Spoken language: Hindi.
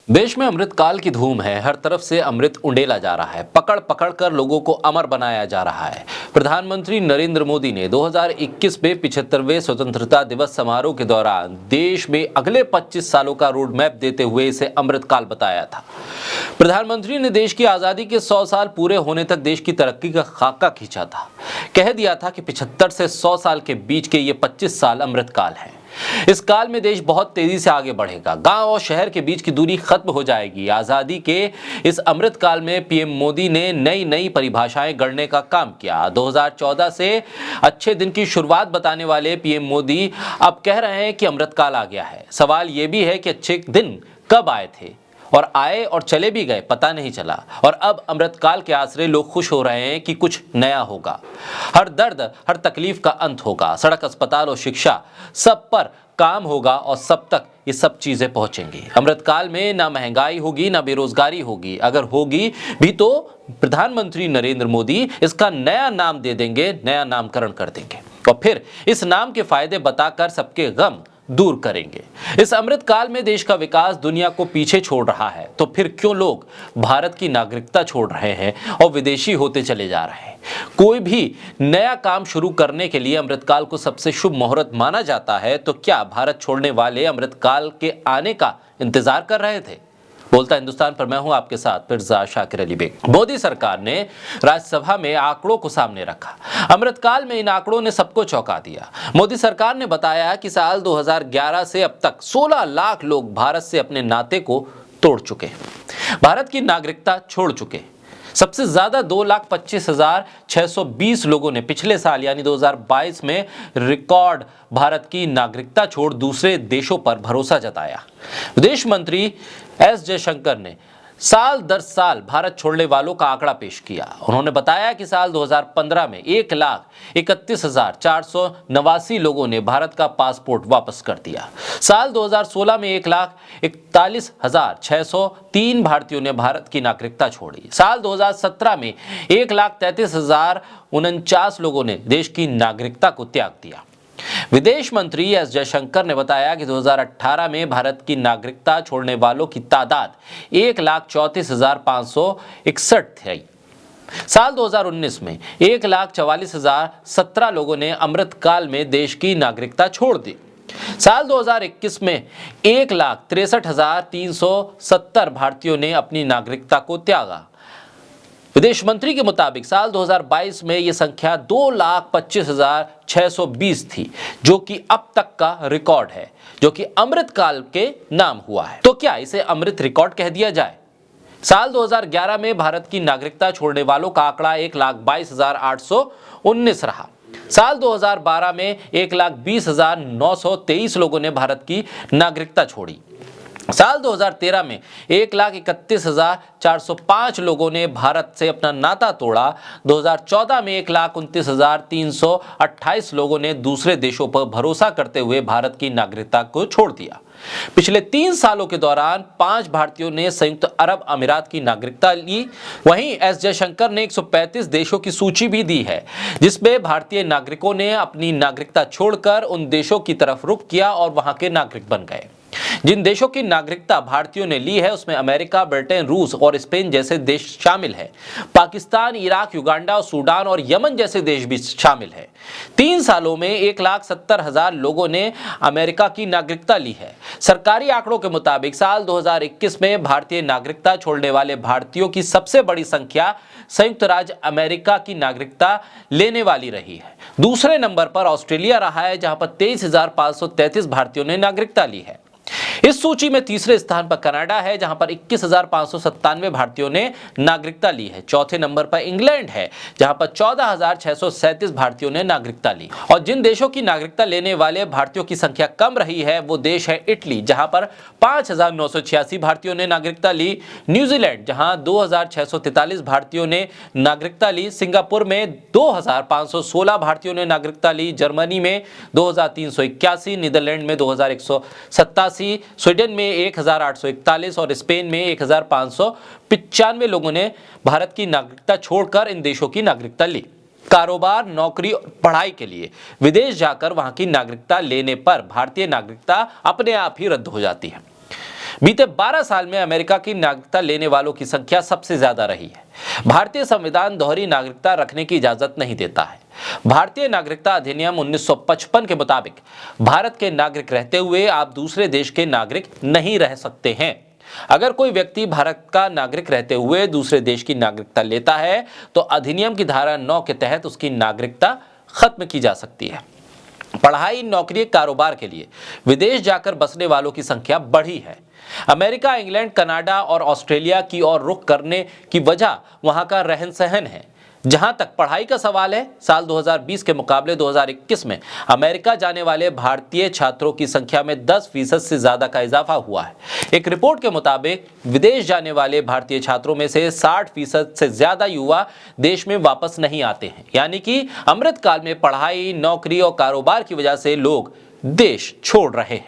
देश में अमृतकाल की धूम है। हर तरफ से अमृत उंडेला जा रहा है। पकड़ पकड़ कर लोगों को अमर बनाया जा रहा है। प्रधानमंत्री नरेंद्र मोदी ने 2021 में 75वें स्वतंत्रता दिवस समारोह के दौरान देश में अगले 25 सालों का रोड मैप देते हुए इसे अमृतकाल बताया था। प्रधानमंत्री ने देश की आजादी के 100 साल पूरे होने तक देश की तरक्की का खाका खींचा था। कह दिया था कि 75 से 100 साल के बीच के ये 25 साल अमृतकाल है। इस काल में देश बहुत तेजी से आगे बढ़ेगा। गांव और शहर के बीच की दूरी खत्म हो जाएगी। आजादी के इस अमृत काल में पीएम मोदी ने नई नई परिभाषाएं गढ़ने का काम किया। 2014 से अच्छे दिन की शुरुआत बताने वाले पीएम मोदी अब कह रहे हैं कि अमृत काल आ गया है। सवाल यह भी है कि अच्छे दिन कब आए थे और आए और चले भी गए, पता नहीं चला। और अब अमृतकाल के आसरे लोग खुश हो रहे हैं कि कुछ नया होगा। हर दर्द, हर तकलीफ का अंत होगा। सड़क, अस्पताल और शिक्षा सब पर काम होगा और सब तक ये सब चीजें पहुंचेंगी। अमृतकाल में ना महंगाई होगी, ना बेरोजगारी होगी। अगर होगी भी तो प्रधानमंत्री नरेंद्र मोदी इसका नया नाम दे देंगे, नया नामकरण कर देंगे और फिर इस नाम के फायदे बताकर सबके गम दूर करेंगे। इस अमृत काल में देश का विकास दुनिया को पीछे छोड़ रहा है, तो फिर क्यों लोग भारत की नागरिकता छोड़ रहे हैं और विदेशी होते चले जा रहे हैं? कोई भी नया काम शुरू करने के लिए अमृतकाल को सबसे शुभ मुहूर्त माना जाता है, तो क्या भारत छोड़ने वाले अमृतकाल के आने का इंतजार कर रहे थे? बोलता हिंदुस्तान पर मैं हूं आपके साथ फिरजा शाकिर अली बेग। मोदी सरकार ने राज्यसभा में आंकड़ों को सामने रखा। अमृतकाल में इन आंकड़ों ने सबको चौंका दिया। मोदी सरकार ने बताया कि साल 2011 से अब तक 16 लाख लोग भारत से अपने नाते को तोड़ चुके, भारत की नागरिकता छोड़ चुके। सबसे ज्यादा 2,25,620 लोगों ने पिछले साल यानी 2022 में रिकॉर्ड भारत की नागरिकता छोड़ दूसरे देशों पर भरोसा जताया। विदेश मंत्री एस जयशंकर ने साल दर साल भारत छोड़ने वालों का आंकड़ा पेश किया। उन्होंने बताया कि साल 2015 में 1,31,489 लोगों ने भारत का पासपोर्ट वापस कर दिया। साल 2016 में 1,41,603 भारतीयों ने भारत की नागरिकता छोड़ी। साल 2017 में 1,33,049 लोगों ने देश की नागरिकता को त्याग दिया। विदेश मंत्री एस जयशंकर ने बताया कि 2018 में भारत की नागरिकता छोड़ने वालों की तादाद 1,34,561 थी। साल 2019 में 1,44,017 लोगों ने अमृतकाल में देश की नागरिकता छोड़ दी। साल 2021 में 1,63,370 भारतीयों ने अपनी नागरिकता को त्यागा। विदेश मंत्री के मुताबिक साल 2022 में यह संख्या 2,25,620 थी, जो कि अब तक का रिकॉर्ड है, जो कि अमृतकाल के नाम हुआ है। तो क्या इसे अमृत रिकॉर्ड कह दिया जाए? साल 2011 में भारत की नागरिकता छोड़ने वालों का आंकड़ा 1,22,819 रहा। साल 2012 में 1,20,923 लोगों ने भारत की नागरिकता छोड़ी। साल 2013 में 1,31,405 लोगों ने भारत से अपना नाता तोड़ा। 2014 में 1,29,328 लोगों ने दूसरे देशों पर भरोसा करते हुए भारत की नागरिकता को छोड़ दिया। पिछले 3 सालों के दौरान 5 भारतीयों ने संयुक्त अरब अमीरात की नागरिकता ली। वहीं एस जयशंकर ने 135 देशों की सूची भी दी है, जिसमें भारतीय नागरिकों ने अपनी नागरिकता छोड़कर उन देशों की तरफ रुख किया और वहां के नागरिक बन गए। जिन देशों की नागरिकता भारतीयों ने ली है उसमें अमेरिका, ब्रिटेन, रूस और स्पेन जैसे देश शामिल हैं। पाकिस्तान, इराक, युगांडा, सूडान और यमन जैसे देश भी शामिल हैं। 3 सालों में 1,70,000 लोगों ने अमेरिका की नागरिकता ली है। सरकारी आंकड़ों के मुताबिक साल 2021 में भारतीय नागरिकता छोड़ने वाले भारतीयों की सबसे बड़ी संख्या संयुक्त राज्य अमेरिका की नागरिकता लेने वाली रही है। दूसरे नंबर पर ऑस्ट्रेलिया रहा है, जहां पर 23,533 भारतीयों ने नागरिकता ली है। इस सूची में तीसरे स्थान पर कनाडा है, जहां पर 21,597 भारतीयों ने नागरिकता ली है। चौथे नंबर पर इंग्लैंड है, जहां पर 14,637 भारतीयों ने नागरिकता ली। और जिन देशों की नागरिकता लेने वाले भारतीयों की संख्या कम रही है वो देश है इटली, जहां पर 5,986 भारतीयों ने नागरिकता ली। न्यूजीलैंड, जहां 2,643 भारतीयों ने नागरिकता ली। सिंगापुर में 2,516 भारतीयों ने नागरिकता ली। जर्मनी में 2,381, नीदरलैंड में 2,187, स्वीडन में 1,841 और स्पेन में 1,595 लोगों ने भारत की नागरिकता छोड़कर इन देशों की नागरिकता ली। कारोबार, नौकरी और पढ़ाई के लिए विदेश जाकर वहां की नागरिकता लेने पर भारतीय नागरिकता अपने आप ही रद्द हो जाती है। बीते 12 साल में अमेरिका की नागरिकता लेने वालों की संख्या सबसे ज्यादा रही है। भारतीय संविधान दोहरी नागरिकता रखने की इजाजत नहीं देता है। भारतीय नागरिकता अधिनियम 1955 के मुताबिक भारत के नागरिक रहते हुए आप दूसरे देश के नागरिक नहीं रह सकते हैं। अगर कोई व्यक्ति भारत का नागरिक रहते हुए दूसरे देश की नागरिकता लेता है तो अधिनियम की धारा 9 के तहत उसकी नागरिकता खत्म की जा सकती है। पढ़ाई, नौकरी, कारोबार के लिए विदेश जाकर बसने वालों की संख्या बढ़ी है। अमेरिका, इंग्लैंड, कनाडा और ऑस्ट्रेलिया की ओर रुख करने की वजह वहां का रहन सहन है। जहां तक पढ़ाई का सवाल है, साल 2020 के मुकाबले 2021 में अमेरिका जाने वाले भारतीय छात्रों की संख्या में 10% से ज्यादा का इजाफा हुआ है। एक रिपोर्ट के मुताबिक विदेश जाने वाले भारतीय छात्रों में से 60% से ज्यादा युवा देश में वापस नहीं आते हैं। यानी कि अमृतकाल में पढ़ाई, नौकरी और कारोबार की वजह से लोग देश छोड़ रहे हैं।